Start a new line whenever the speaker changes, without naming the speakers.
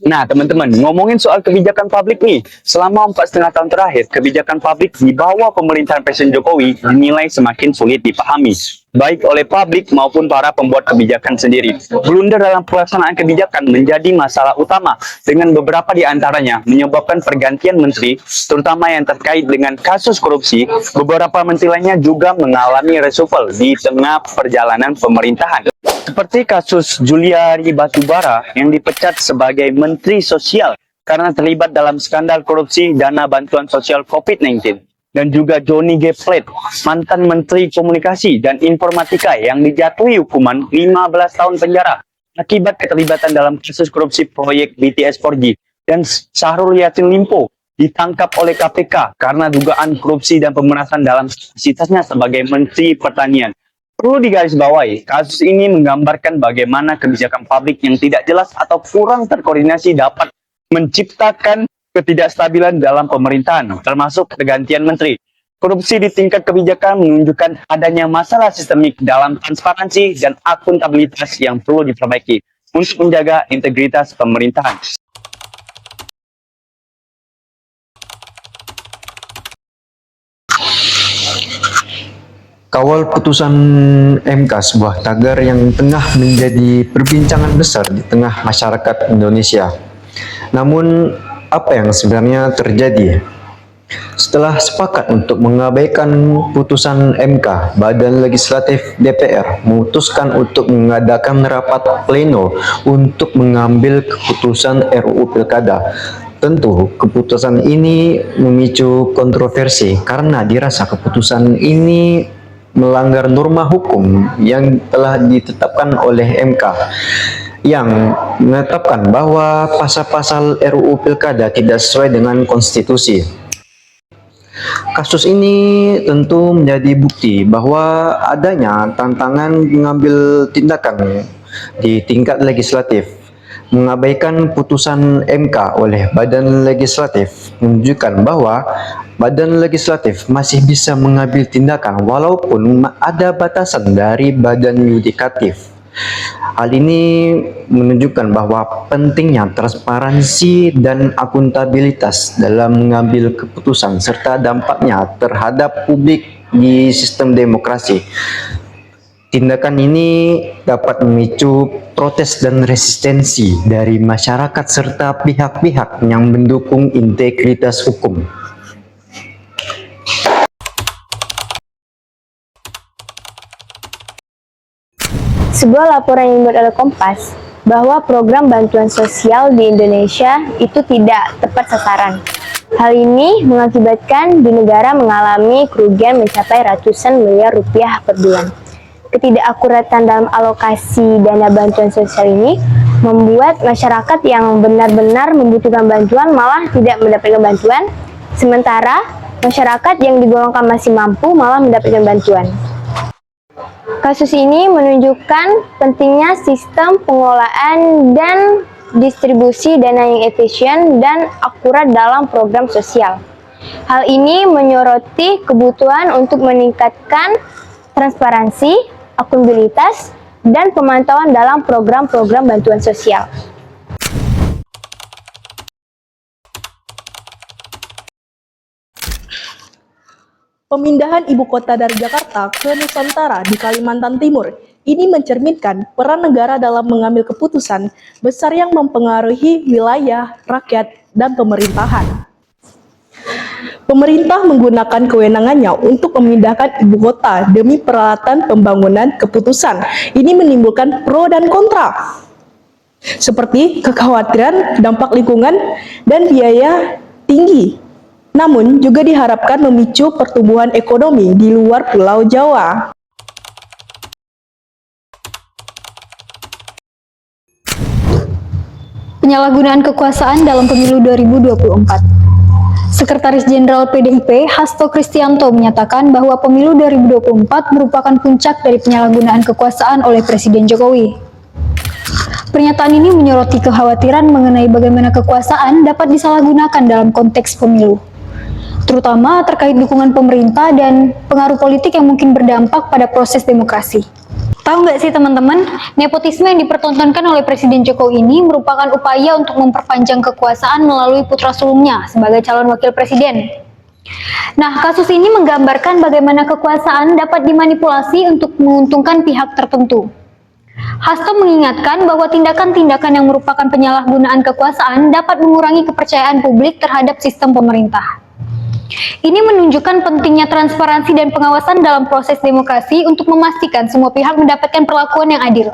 Nah, teman-teman, ngomongin soal kebijakan publik nih, selama 4,5 tahun terakhir, kebijakan publik di bawah pemerintahan Presiden Jokowi dinilai semakin sulit dipahami, baik oleh publik maupun para pembuat kebijakan sendiri. Blunder dalam pelaksanaan kebijakan menjadi masalah utama, dengan beberapa di antaranya menyebabkan pergantian menteri, terutama yang terkait dengan kasus korupsi. Beberapa menteri lainnya juga mengalami reshuffle di tengah perjalanan pemerintahan. Seperti kasus Juliari Batubara yang dipecat sebagai Menteri Sosial karena terlibat dalam skandal korupsi dana bantuan sosial COVID-19. Dan juga Johnny G. Plate, mantan Menteri Komunikasi dan Informatika yang dijatuhi hukuman 15 tahun penjara akibat keterlibatan dalam kasus korupsi proyek BTS 4G. Dan Syahrul Yassin Limpo ditangkap oleh KPK karena dugaan korupsi dan pemerasan dalam kapasitasnya sebagai Menteri Pertanian. Perlu digarisbawahi, kasus ini menggambarkan bagaimana kebijakan publik yang tidak jelas atau kurang terkoordinasi dapat menciptakan ketidakstabilan dalam pemerintahan, termasuk pergantian menteri. Korupsi di tingkat kebijakan menunjukkan adanya masalah sistemik dalam transparansi dan akuntabilitas yang perlu diperbaiki untuk menjaga integritas pemerintahan.
Kawal putusan MK, sebuah tagar yang tengah menjadi perbincangan besar di tengah masyarakat Indonesia. Namun, apa yang sebenarnya terjadi? Setelah sepakat untuk mengabaikan putusan MK, Badan Legislatif DPR memutuskan untuk mengadakan rapat pleno untuk mengambil keputusan RUU Pilkada. Tentu, keputusan ini memicu kontroversi karena dirasa keputusan ini melanggar norma hukum yang telah ditetapkan oleh MK yang menetapkan bahwa pasal-pasal RUU Pilkada tidak sesuai dengan konstitusi. Kasus ini tentu menjadi bukti bahwa adanya tantangan mengambil tindakan di tingkat legislatif. Mengabaikan putusan MK oleh Badan Legislatif menunjukkan bahwa Badan Legislatif masih bisa mengambil tindakan walaupun ada batasan dari Badan Yudikatif. Hal ini menunjukkan bahwa pentingnya transparansi dan akuntabilitas dalam mengambil keputusan serta dampaknya terhadap publik di sistem demokrasi. Tindakan ini dapat memicu protes dan resistensi dari masyarakat serta pihak-pihak yang mendukung integritas hukum.
Sebuah laporan yang dibuat oleh Kompas bahwa program bantuan sosial di Indonesia itu tidak tepat sasaran. Hal ini mengakibatkan di negara mengalami kerugian mencapai ratusan miliar rupiah per bulan. Ketidakakuratan dalam alokasi dana bantuan sosial ini membuat masyarakat yang benar-benar membutuhkan bantuan malah tidak mendapatkan bantuan, sementara masyarakat yang digolongkan masih mampu malah mendapatkan bantuan. Kasus ini menunjukkan pentingnya sistem pengelolaan dan distribusi dana yang efisien dan akurat dalam program sosial. Hal ini menyoroti kebutuhan untuk meningkatkan transparansi, akuntabilitas, dan pemantauan dalam program-program bantuan sosial.
Pemindahan ibu kota dari Jakarta ke Nusantara di Kalimantan Timur ini mencerminkan peran negara dalam mengambil keputusan besar yang mempengaruhi wilayah, rakyat, dan pemerintahan. Pemerintah menggunakan kewenangannya untuk memindahkan ibu kota demi peralatan pembangunan keputusan. Ini menimbulkan pro dan kontra, seperti kekhawatiran dampak lingkungan dan biaya tinggi. Namun juga diharapkan memicu pertumbuhan ekonomi di luar Pulau Jawa.
Penyalahgunaan kekuasaan dalam pemilu 2024. Sekretaris Jenderal PDIP Hasto Kristianto menyatakan bahwa pemilu 2024 merupakan puncak dari penyalahgunaan kekuasaan oleh Presiden Jokowi. Pernyataan ini menyoroti kekhawatiran mengenai bagaimana kekuasaan dapat disalahgunakan dalam konteks pemilu, terutama terkait dukungan pemerintah dan pengaruh politik yang mungkin berdampak pada proses demokrasi. Tahu nggak sih teman-teman, nepotisme yang dipertontonkan oleh Presiden Jokowi ini merupakan upaya untuk memperpanjang kekuasaan melalui putra sulungnya sebagai calon wakil presiden. Nah, kasus ini menggambarkan bagaimana kekuasaan dapat dimanipulasi untuk menguntungkan pihak tertentu. Hasto mengingatkan bahwa tindakan-tindakan yang merupakan penyalahgunaan kekuasaan dapat mengurangi kepercayaan publik terhadap sistem pemerintah. Ini menunjukkan pentingnya transparansi dan pengawasan dalam proses demokrasi untuk memastikan semua pihak mendapatkan perlakuan yang adil.